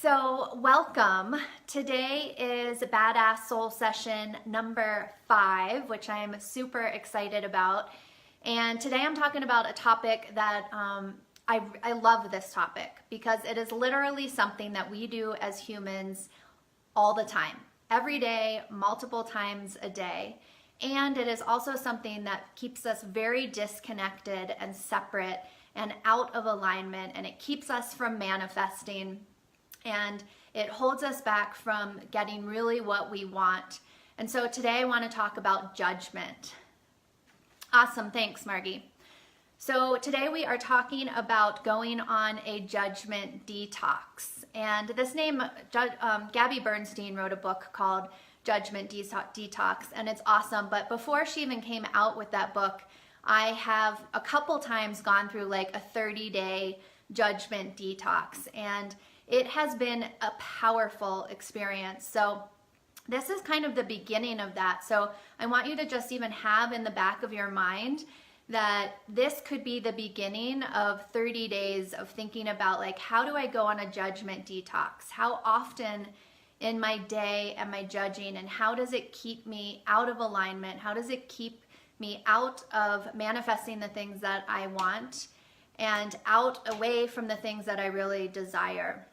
So welcome. Today is Badass Soul Session number 5, which I'm super excited about. And today I'm talking about a topic that I love this topic because it is literally something that we do as humans all the time, every day, multiple times a day. And it is also something that keeps us very disconnected and separate and out of alignment, and it keeps us from manifesting. And it holds us back from getting really what we want. And so today I want to talk about judgment. Awesome, thanks Margie. So today we are talking about going on a judgment detox. And this name, Gabby Bernstein wrote a book called Judgment Detox, and it's awesome. But before she even came out with that book, I have a couple times gone through like a 30-day judgment detox, and it has been a powerful experience. So this is kind of the beginning of that. So I want you to just even have in the back of your mind that this could be the beginning of 30 days of thinking about, like, how do I go on a judgment detox? How often in my day am I judging, and how does it keep me out of alignment? How does it keep me out of manifesting the things that I want and away from the things that I really desire?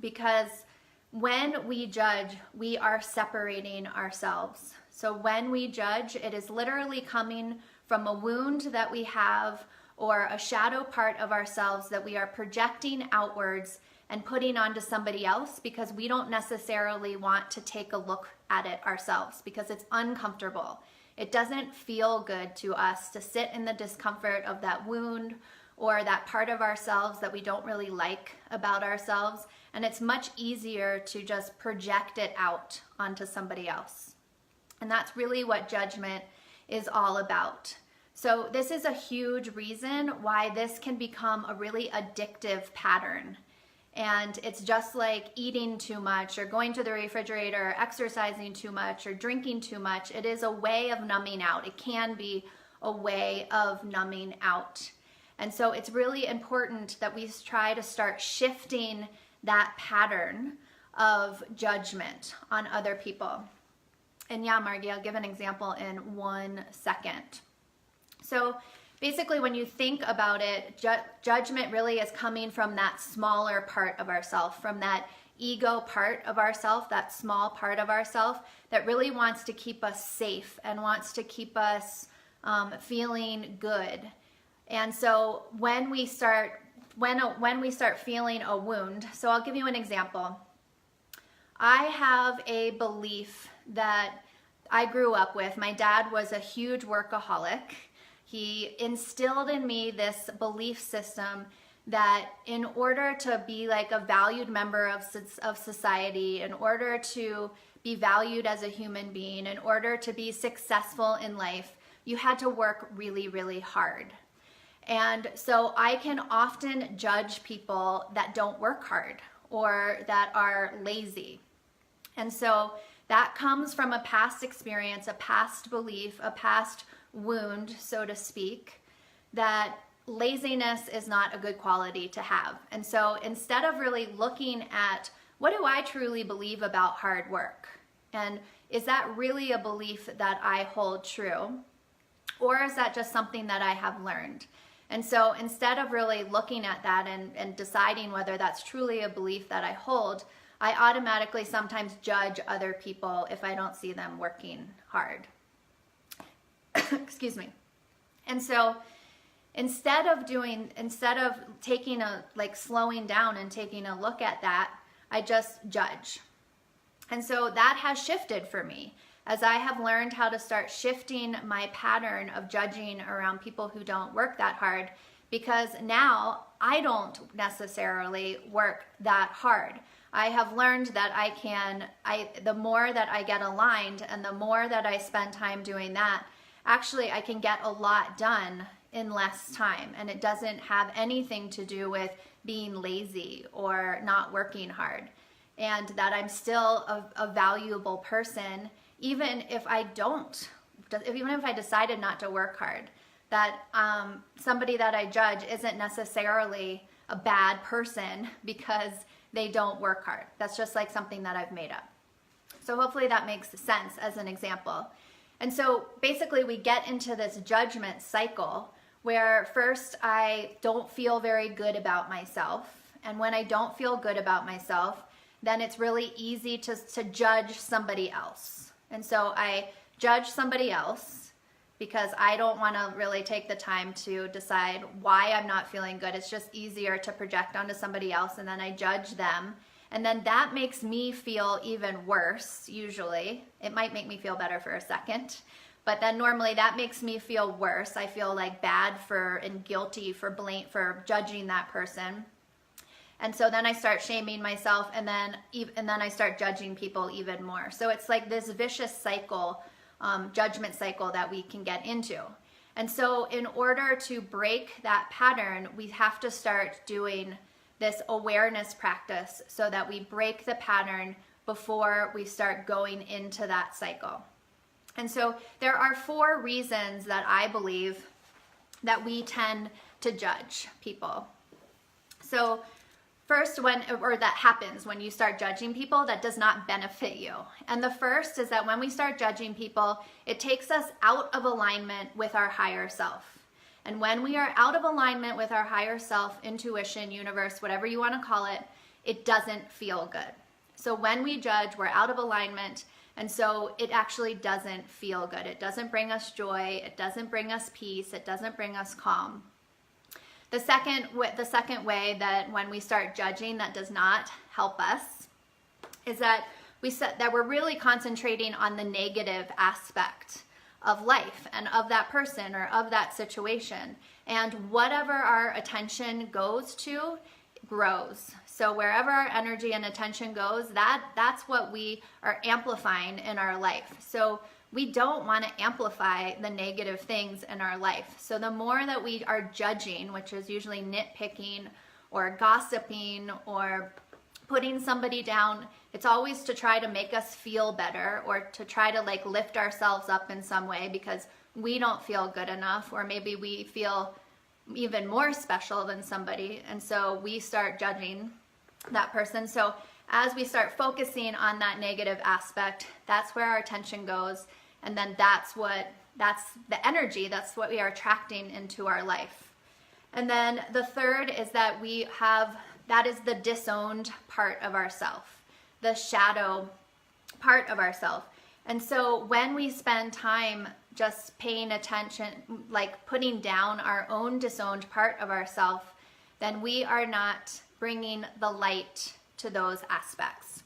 Because when we judge, we are separating ourselves. So when we judge, it is literally coming from a wound that we have or a shadow part of ourselves that we are projecting outwards and putting onto somebody else because we don't necessarily want to take a look at it ourselves because it's uncomfortable. It doesn't feel good to us to sit in the discomfort of that wound or that part of ourselves that we don't really like about ourselves. And it's much easier to just project it out onto somebody else. And that's really what judgment is all about. So this is a huge reason why this can become a really addictive pattern. And it's just like eating too much or going to the refrigerator, or exercising too much or drinking too much. It is a way of numbing out. It can be a way of numbing out. And so it's really important that we try to start shifting that pattern of judgment on other people. And yeah, Margie, I'll give an example in 1 second. So basically, when you think about it, judgment really is coming from that smaller part of ourself, from that ego part of ourself, that small part of ourself that really wants to keep us safe and wants to keep us feeling good. And so when we start feeling a wound, so I'll give you an example. I have a belief that I grew up with. My dad was a huge workaholic. He instilled in me this belief system that in order to be like a valued member of society, in order to be valued as a human being, in order to be successful in life, you had to work really, really hard. And so I can often judge people that don't work hard or that are lazy. And so that comes from a past experience, a past belief, a past wound, so to speak, that laziness is not a good quality to have. And so instead of really looking at what do I truly believe about hard work? And is that really a belief that I hold true? Or is that just something that I have learned? And so instead of really looking at that and deciding whether that's truly a belief that I hold, I automatically sometimes judge other people if I don't see them working hard. Excuse me. And so instead of taking slowing down and taking a look at that, I just judge. And so that has shifted for me as I have learned how to start shifting my pattern of judging around people who don't work that hard, because now I don't necessarily work that hard. I have learned that the more that I get aligned and the more that I spend time doing that, actually I can get a lot done in less time. And it doesn't have anything to do with being lazy or not working hard. And that I'm still a valuable person, even if I decided not to work hard. That somebody that I judge isn't necessarily a bad person because they don't work hard. That's just like something that I've made up. So hopefully that makes sense as an example. And so basically we get into this judgment cycle where first I don't feel very good about myself. And when I don't feel good about myself, then it's really easy to judge somebody else. And so I judge somebody else because I don't want to really take the time to decide why I'm not feeling good. It's just easier to project onto somebody else, and then I judge them. And then that makes me feel even worse, usually. It might make me feel better for a second, but then normally that makes me feel worse. I feel like bad for and guilty for judging that person. And so then I start shaming myself, and then I start judging people even more. So it's like this vicious cycle, judgment cycle that we can get into. And so in order to break that pattern, we have to start doing this awareness practice so that we break the pattern before we start going into that cycle. And so there are 4 reasons that I believe that we tend to judge people. So first, that happens when you start judging people that does not benefit you. And the first is that when we start judging people, it takes us out of alignment with our higher self. And when we are out of alignment with our higher self, intuition, universe, whatever you want to call it, it doesn't feel good. So when we judge, we're out of alignment, and so it actually doesn't feel good. It doesn't bring us joy. It doesn't bring us peace. It doesn't bring us calm. The second way that when we start judging that does not help us is that we're really concentrating on the negative aspect of life and of that person or of that situation. And whatever our attention goes to grows. So wherever our energy and attention goes, that's what we are amplifying in our life. So we don't want to amplify the negative things in our life. So the more that we are judging, which is usually nitpicking or gossiping or putting somebody down, it's always to try to make us feel better or to try to like lift ourselves up in some way because we don't feel good enough, or maybe we feel even more special than somebody, and so we start judging that person. So as we start focusing on that negative aspect, that's where our attention goes, and then that's the energy, that's what we are attracting into our life. And then the third is that that is the disowned part of ourself, the shadow part of ourself. And so when we spend time just paying attention, like putting down our own disowned part of ourself, then we are not bringing the light to those aspects.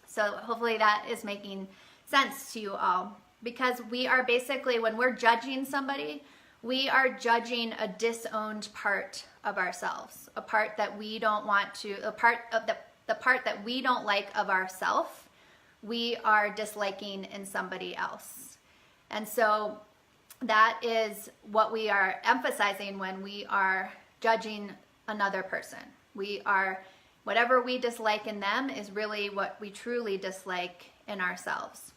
So hopefully that is making sense to you all, because we are basically, when we're judging somebody, we are judging a disowned part of ourselves, a part that we don't want to, a part of the part that we don't like of ourselves, we are disliking in somebody else. And so that is what we are emphasizing when we are judging another person. Whatever we dislike in them is really what we truly dislike in ourselves.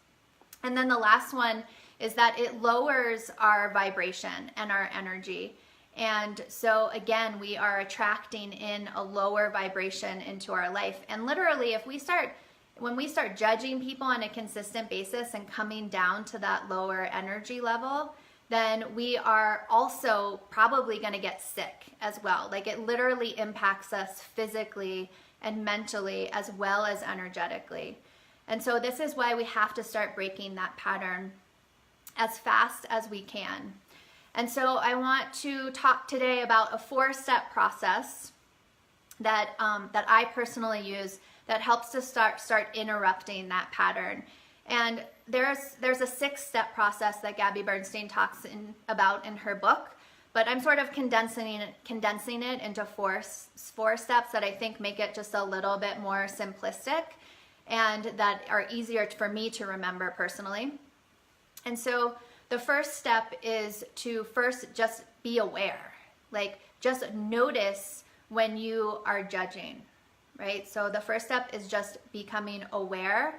And then the last one is that it lowers our vibration and our energy. And so again, we are attracting in a lower vibration into our life. And literally, when we start judging people on a consistent basis and coming down to that lower energy level, then we are also probably going to get sick as well. Like it literally impacts us physically and mentally as well as energetically. And so this is why we have to start breaking that pattern as fast as we can. And so I want to talk today about a 4-step process that I personally use that helps to start interrupting that pattern. And there's a 6-step process that Gabby Bernstein talks about in her book, but I'm sort of condensing it into four steps that I think make it just a little bit more simplistic and that are easier for me to remember personally. And so the first step is to first just be aware, like just notice when you are judging, right? So the first step is just becoming aware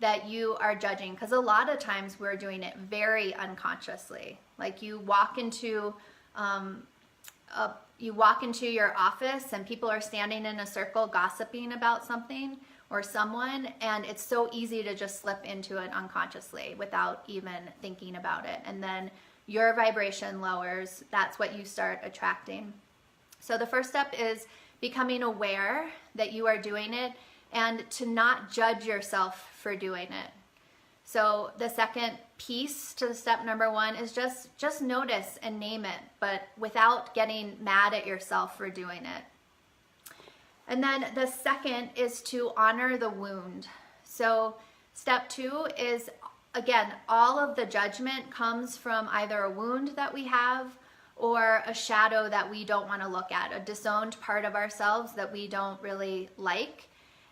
that you are judging, because a lot of times we're doing it very unconsciously. Like you walk into you walk into your office and people are standing in a circle gossiping about something or someone, and it's so easy to just slip into it unconsciously without even thinking about it. And then your vibration lowers. That's what you start attracting. So the first step is becoming aware that you are doing it and to not judge yourself for doing it. So the second piece to step number one is just notice and name it, but without getting mad at yourself for doing it. And then the second is to honor the wound. So step two is, again, all of the judgment comes from either a wound that we have or a shadow that we don't want to look at, a disowned part of ourselves that we don't really like.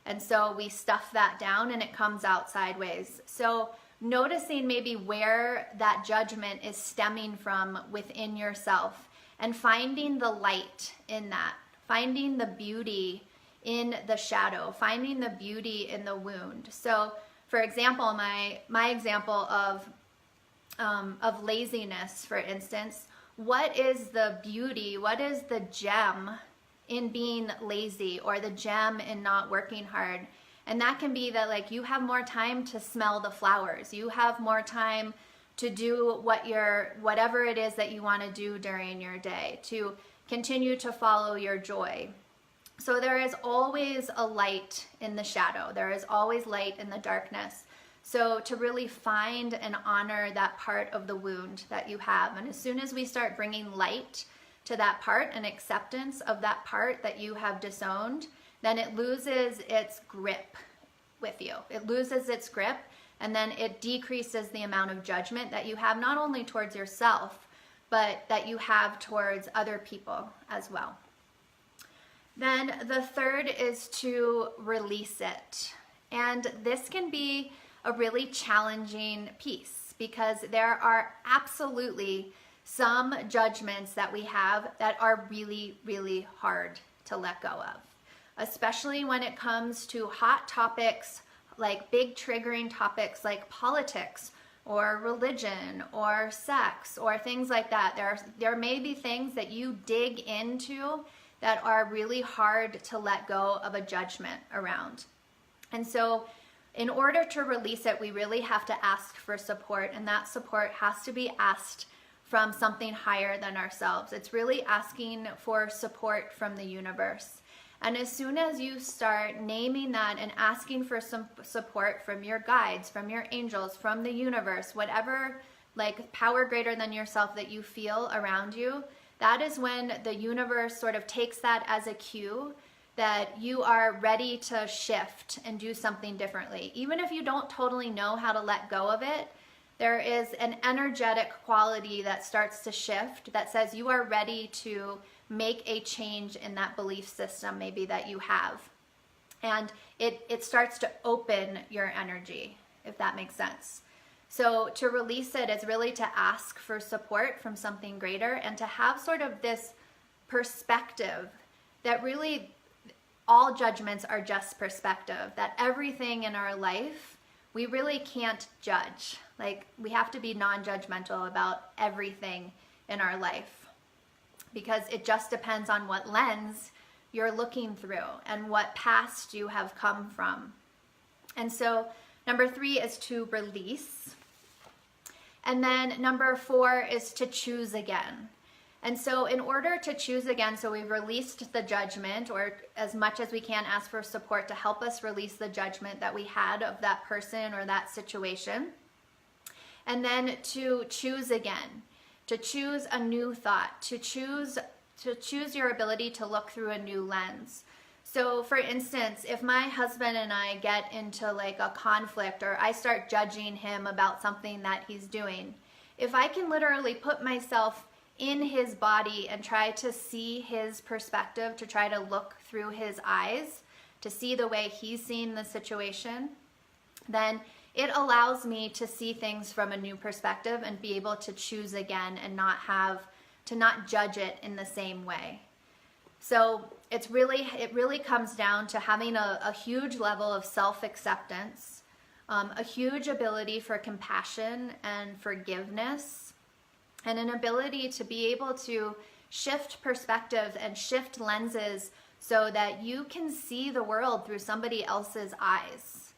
And so we stuff that down and it comes out sideways. So noticing maybe where that judgment is stemming from within yourself and finding the light in that, finding the beauty in the shadow, finding the beauty in the wound. So for example, my example of laziness, for instance, what is the beauty, what is the gem in being lazy, or the gem in not working hard? And that can be that, like, you have more time to smell the flowers, you have more time to do whatever it is that you want to do during your day, to continue to follow your joy. So there is always a light in the shadow, there is always light in the darkness. So to really find and honor that part of the wound that you have. And as soon as we start bringing light to that part and acceptance of that part that you have disowned, then it loses its grip with you. It loses its grip, and then it decreases the amount of judgment that you have, not only towards yourself, but that you have towards other people as well. Then the third is to release it. And this can be a really challenging piece because there are absolutely some judgments that we have that are really, really hard to let go of, especially when it comes to hot topics, like big triggering topics like politics or religion or sex or things like that. There may be things that you dig into that are really hard to let go of a judgment around. And so in order to release it, we really have to ask for support, and that support has to be asked from something higher than ourselves. It's really asking for support from the universe. And as soon as you start naming that and asking for some support from your guides, from your angels, from the universe, whatever like power greater than yourself that you feel around you, that is when the universe sort of takes that as a cue that you are ready to shift and do something differently. Even if you don't totally know how to let go of it, there is an energetic quality that starts to shift that says you are ready to make a change in that belief system maybe that you have. And it starts to open your energy, if that makes sense. So to release it is really to ask for support from something greater and to have sort of this perspective that really all judgments are just perspective, that everything in our life, we really can't judge. Like, we have to be non-judgmental about everything in our life because it just depends on what lens you're looking through and what past you have come from. And so number 3 is to release. And then number 4 is to choose again. And so in order to choose again, so we've released the judgment, or as much as we can ask for support to help us release the judgment that we had of that person or that situation. And then to choose again, to choose a new thought, to choose your ability to look through a new lens. So for instance, if my husband and I get into like a conflict or I start judging him about something that he's doing, if I can literally put myself in his body and try to see his perspective, to try to look through his eyes, to see the way he's seeing the situation, then it allows me to see things from a new perspective and be able to choose again and not judge it in the same way. So it really comes down to having a huge level of self-acceptance, a huge ability for compassion and forgiveness, and an ability to be able to shift perspectives and shift lenses so that you can see the world through somebody else's eyes.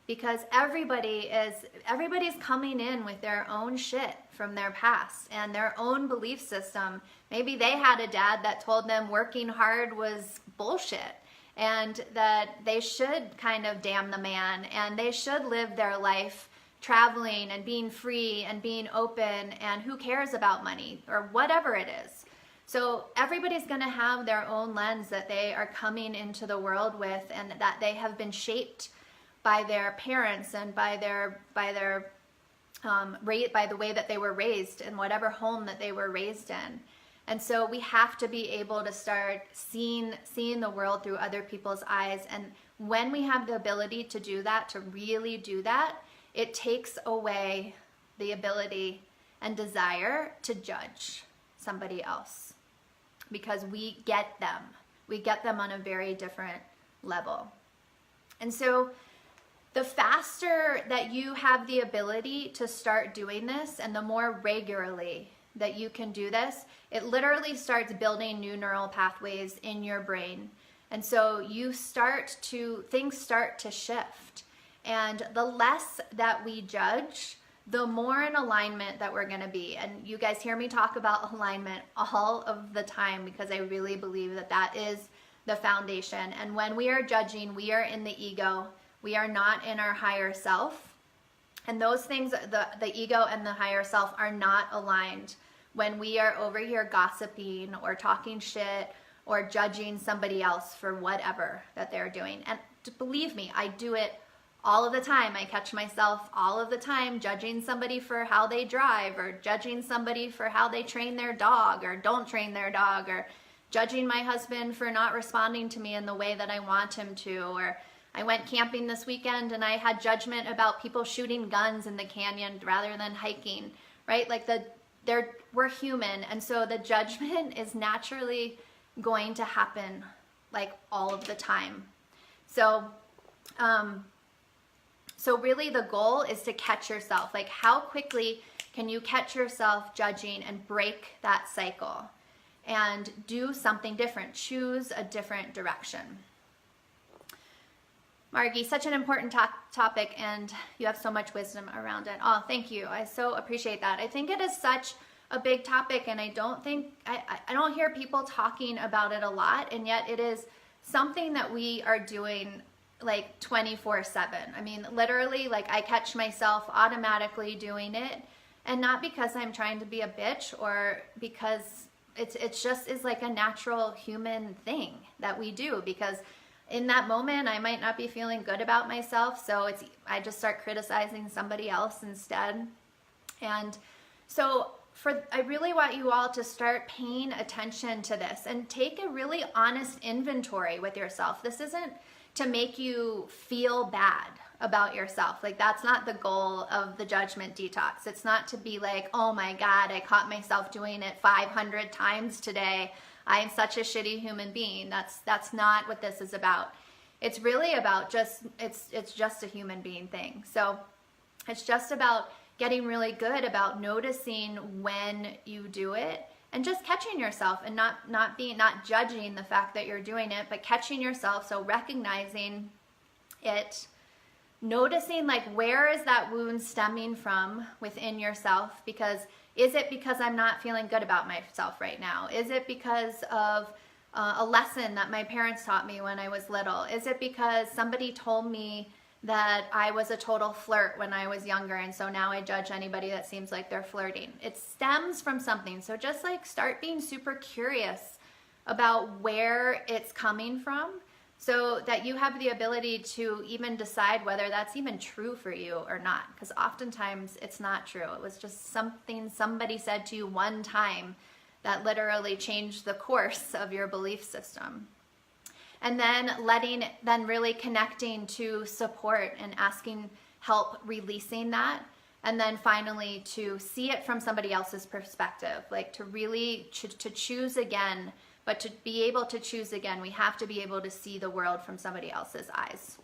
Because everybody's coming in with their own shit from their past and their own belief system. Maybe they had a dad that told them working hard was bullshit and that they should kind of damn the man and they should live their life traveling and being free and being open, and who cares about money or whatever it is. So everybody's going to have their own lens that they are coming into the world with, and that they have been shaped by their parents and by the way that they were raised in whatever home that they were raised in. And so we have to be able to start seeing the world through other people's eyes. And when we have the ability to do that, to really do that, it takes away the ability and desire to judge somebody else, because we get them. We get them on a very different level. And so the faster that you have the ability to start doing this, and the more regularly that you can do this, it literally starts building new neural pathways in your brain. And so things start to shift. And the less that we judge, the more in alignment that we're going to be. And you guys hear me talk about alignment all of the time, because I really believe that that is the foundation. And when we are judging, we are in the ego. We are not in our higher self. And those things, the ego and the higher self, are not aligned when we are over here gossiping or talking shit or judging somebody else for whatever that they're doing. And believe me, I do it all of the time. I catch myself all of the time judging somebody for how they drive, or judging somebody for how they train their dog or don't train their dog, or judging my husband for not responding to me in the way that I want him to. Or I went camping this weekend and I had judgment about people shooting guns in the canyon rather than hiking, right? Like we're human, and so the judgment is naturally going to happen like all of the time. So really the goal is to catch yourself. Like, how quickly can you catch yourself judging and break that cycle and do something different? Choose a different direction. Margie, such an important topic, and you have so much wisdom around it. Oh, thank you. I so appreciate that. I think it is such a big topic, and I don't hear people talking about it a lot, and yet it is something that we are doing like 24/7. I mean, literally, like, I catch myself automatically doing it, and not because I'm trying to be a bitch, or because it's just is like a natural human thing that we do, because in that moment I might not be feeling good about myself, so I just start criticizing somebody else instead. And so I really want you all to start paying attention to this and take a really honest inventory with yourself. This isn't to make you feel bad about yourself. Like, that's not the goal of the judgment detox. It's not to be like, oh my God, I caught myself doing it 500 times today. I am such a shitty human being. That's not what this is about. It's really about it's just a human being thing. So it's just about getting really good about noticing when you do it, and just catching yourself, and not judging the fact that you're doing it, but catching yourself. So recognizing it, noticing, like, where is that wound stemming from within yourself? Because is it because I'm not feeling good about myself right now? Is it because of a lesson that my parents taught me when I was little? Is it because somebody told me that I was a total flirt when I was younger, and so now I judge anybody that seems like they're flirting? It stems from something. So just like start being super curious about where it's coming from, so that you have the ability to even decide whether that's even true for you or not. Because oftentimes it's not true. It was just something somebody said to you one time that literally changed the course of your belief system. And then really connecting to support and asking help releasing that. And then finally to see it from somebody else's perspective, like to really to choose again. But to be able to choose again, we have to be able to see the world from somebody else's eyes.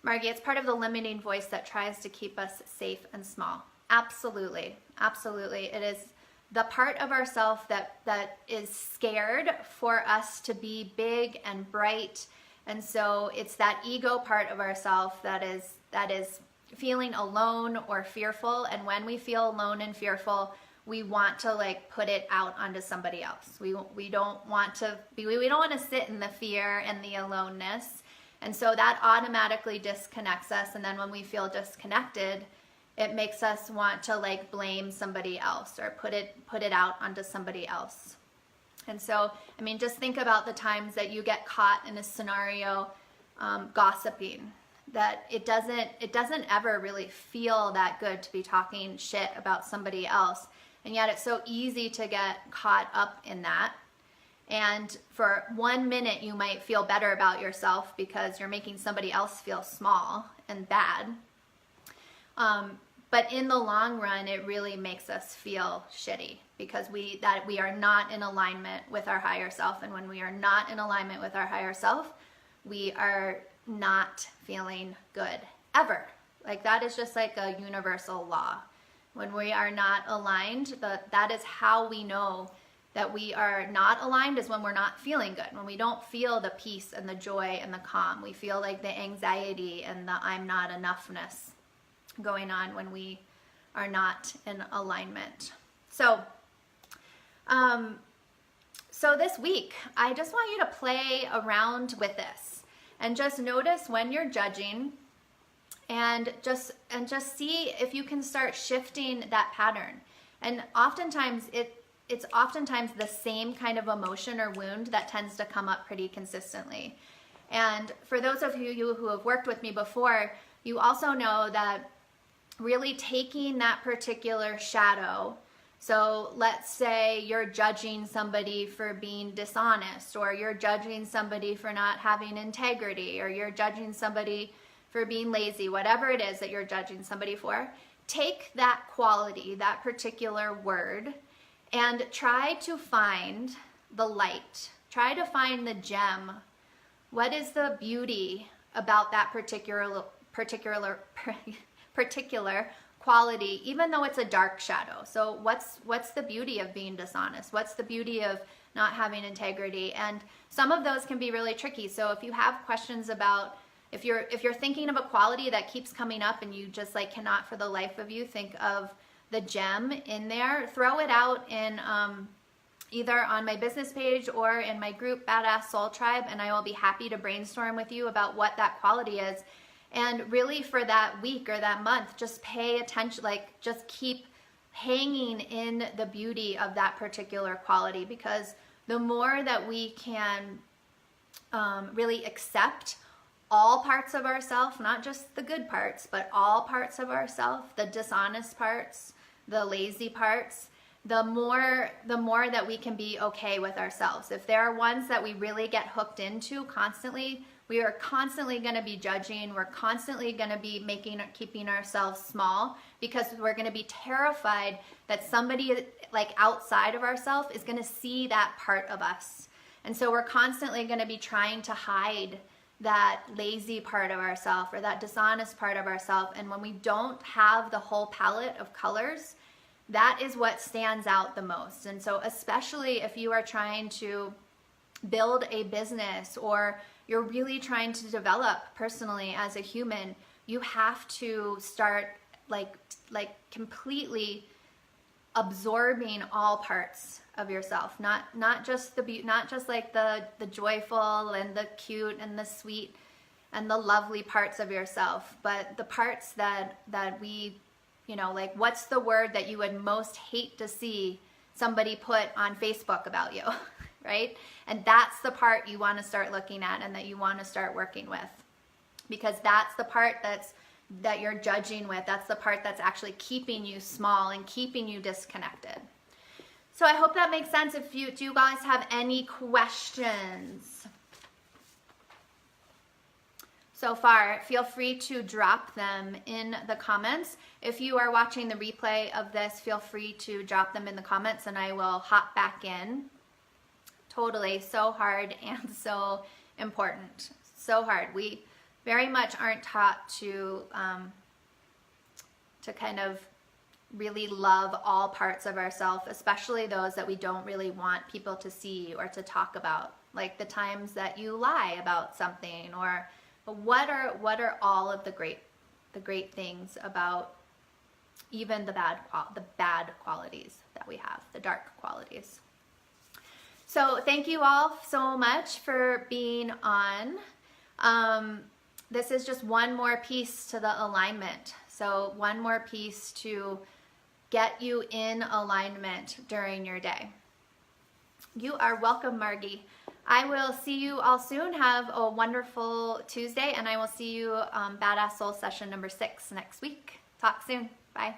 Margie, it's part of the limiting voice that tries to keep us safe and small. Absolutely. Absolutely. It is the part of ourself that is scared for us to be big and bright. And so it's that ego part of ourself that is feeling alone or fearful. And when we feel alone and fearful, we want to like put it out onto somebody else. We don't want to sit in the fear and the aloneness. And so that automatically disconnects us. And then when we feel disconnected, it makes us want to like blame somebody else or put it out onto somebody else. And so, I mean, just think about the times that you get caught in a scenario gossiping, that it doesn't ever really feel that good to be talking shit about somebody else. And yet it's so easy to get caught up in that. And for 1 minute, you might feel better about yourself because you're making somebody else feel small and bad. But in the long run, it really makes us feel shitty because we are not in alignment with our higher self. And when we are not in alignment with our higher self, we are not feeling good ever. Like that is just like a universal law. When we are not aligned, that is how we know that we are not aligned, is when we're not feeling good. When we don't feel the peace and the joy and the calm. We feel like the anxiety and the I'm not enoughness going on when we are not in alignment. So this week, I just want you to play around with this and just notice when you're judging, and just see if you can start shifting that pattern. And oftentimes it's oftentimes the same kind of emotion or wound that tends to come up pretty consistently. And for those of you who have worked with me before, you also know that really taking that particular shadow, so let's say you're judging somebody for being dishonest, or you're judging somebody for not having integrity, or you're judging somebody for being lazy, whatever it is that you're judging somebody for, take that quality, that particular word, and try to find the light. Try to find the gem. What is the beauty about that particular quality, even though it's a dark shadow? So what's the beauty of being dishonest? What's the beauty of not having integrity? And some of those can be really tricky. So if you have questions about, if you're thinking of a quality that keeps coming up and you just like cannot for the life of you think of the gem in there, throw it out in either on my business page or in my group Badass Soul Tribe, and I will be happy to brainstorm with you about what that quality is. And really for that week or that month, just pay attention, like just keep hanging in the beauty of that particular quality, because the more that we can really accept all parts of ourselves, not just the good parts, but all parts of ourselves, the dishonest parts, the lazy parts, the more that we can be okay with ourselves. If there are ones that we really get hooked into constantly, we are constantly going to be judging. We're constantly going to be keeping ourselves small, because we're going to be terrified that somebody like outside of ourselves is going to see that part of us. And so we're constantly going to be trying to hide that lazy part of ourselves or that dishonest part of ourselves. And when we don't have the whole palette of colors, that is what stands out the most. And so especially if you are trying to build a business or you're really trying to develop personally as a human, you have to start like completely absorbing all parts of yourself, not just like the joyful and the cute and the sweet and the lovely parts of yourself, but the parts that we, like what's the word that you would most hate to see somebody put on Facebook about you, right? And that's the part you want to start looking at and that you want to start working with, because that's the part that you're judging with. That's the part that's actually keeping you small and keeping you disconnected. So I hope that makes sense. Do you guys have any questions so far? Feel free to drop them in the comments. If you are watching the replay of this, feel free to drop them in the comments and I will hop back in. Totally, so hard and so important. So hard. We very much aren't taught to kind of really love all parts of ourselves, especially those that we don't really want people to see or to talk about, like the times that you lie about something, or what are all of the great things about even the bad qualities that we have, the dark qualities. So thank you all so much for being on. This is just one more piece to the alignment. So one more piece to get you in alignment during your day. You are welcome, Margie. I will see you all soon. Have a wonderful Tuesday, and I will see you Badass Soul session number 6 next week. Talk soon. Bye.